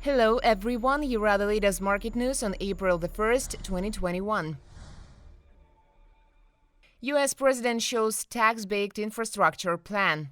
Hello everyone, here are the latest market news on April the 1st, 2021. US President shows tax-baked infrastructure plan.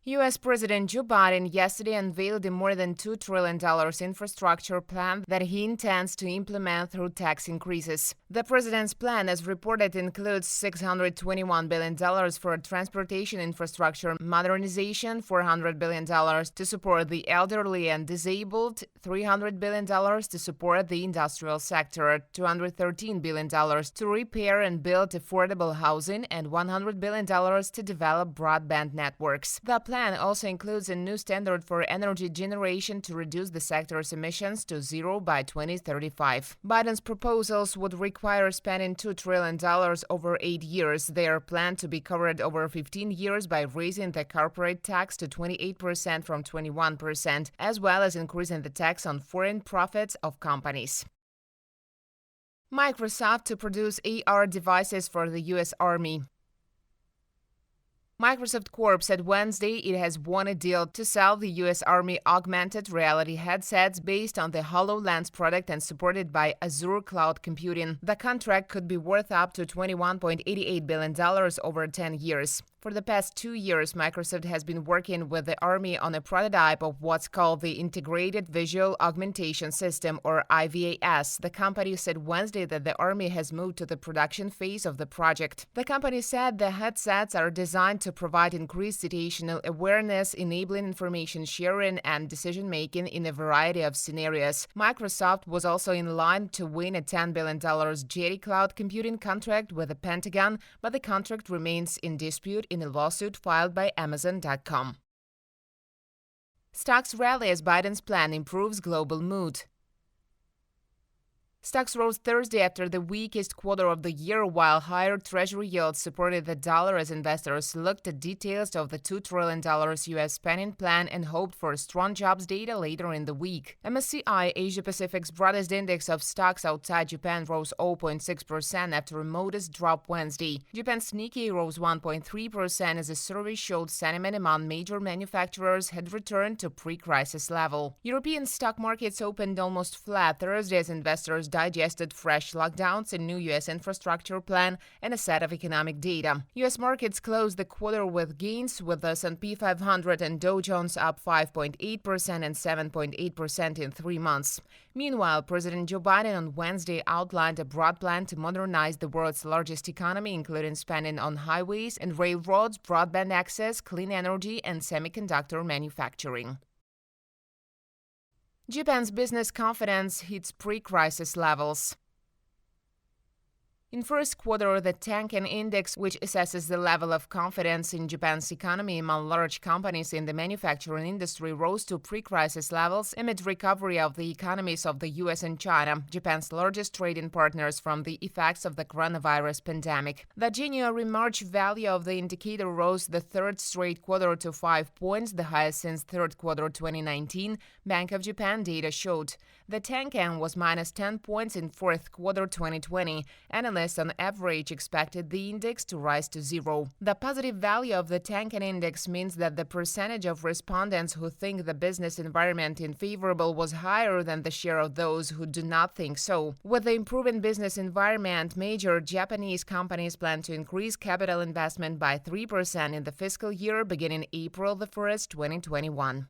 U.S. President Joe Biden yesterday unveiled a more than $2 trillion infrastructure plan that he intends to implement through tax increases. The president's plan, as reported, includes $621 billion for transportation infrastructure modernization, $400 billion to support the elderly and disabled, $300 billion to support the industrial sector, $213 billion to repair and build affordable housing, and $100 billion to develop broadband networks. The plan also includes a new standard for energy generation to reduce the sector's emissions to zero by 2035. Biden's proposals would require spending $2 trillion over 8 years. They are planned to be covered over 15 years by raising the corporate tax to 28% from 21%, as well as increasing the tax on foreign profits of companies. Microsoft to produce AR devices for the U.S. Army. Microsoft Corp said Wednesday it has won a deal to sell the U.S. Army augmented reality headsets based on the HoloLens product and supported by Azure Cloud Computing. The contract could be worth up to $21.88 billion over 10 years. For the past 2 years, Microsoft has been working with the Army on a prototype of what's called the Integrated Visual Augmentation System, or IVAS. The company said Wednesday that the Army has moved to the production phase of the project. The company said the headsets are designed to provide increased situational awareness, enabling information sharing and decision-making in a variety of scenarios. Microsoft was also in line to win a $10 billion Jetty Cloud Computing contract with the Pentagon, but the contract remains in dispute in a lawsuit filed by Amazon.com. Stocks rally as Biden's plan improves global mood. Stocks rose Thursday after the weakest quarter of the year, while higher Treasury yields supported the dollar as investors looked at details of the $2 trillion U.S. spending plan and hoped for strong jobs data later in the week. MSCI Asia-Pacific's broadest index of stocks outside Japan rose 0.6% after a modest drop Wednesday. Japan's Nikkei rose 1.3% as a survey showed sentiment among major manufacturers had returned to pre-crisis level. European stock markets opened almost flat Thursday as investors digested fresh lockdowns, a new U.S. infrastructure plan, and a set of economic data. U.S. markets closed the quarter with gains, with the S&P 500 and Dow Jones up 5.8% and 7.8% in 3 months. Meanwhile, President Joe Biden on Wednesday outlined a broad plan to modernize the world's largest economy, including spending on highways and railroads, broadband access, clean energy, and semiconductor manufacturing. Japan's business confidence hits pre-crisis levels. In first quarter, the Tankan Index, which assesses the level of confidence in Japan's economy among large companies in the manufacturing industry, rose to pre-crisis levels amid recovery of the economies of the U.S. and China, Japan's largest trading partners, from the effects of the coronavirus pandemic. The January-March value of the indicator rose the third straight quarter to 5 points, the highest since third quarter 2019, Bank of Japan data showed. The Tankan was minus 10 points in fourth quarter 2020. Analysts on average expected the index to rise to zero. The positive value of the Tankan Index means that the percentage of respondents who think the business environment is favorable was higher than the share of those who do not think so. With the improving business environment, major Japanese companies plan to increase capital investment by 3% in the fiscal year beginning April the 1st, 2021.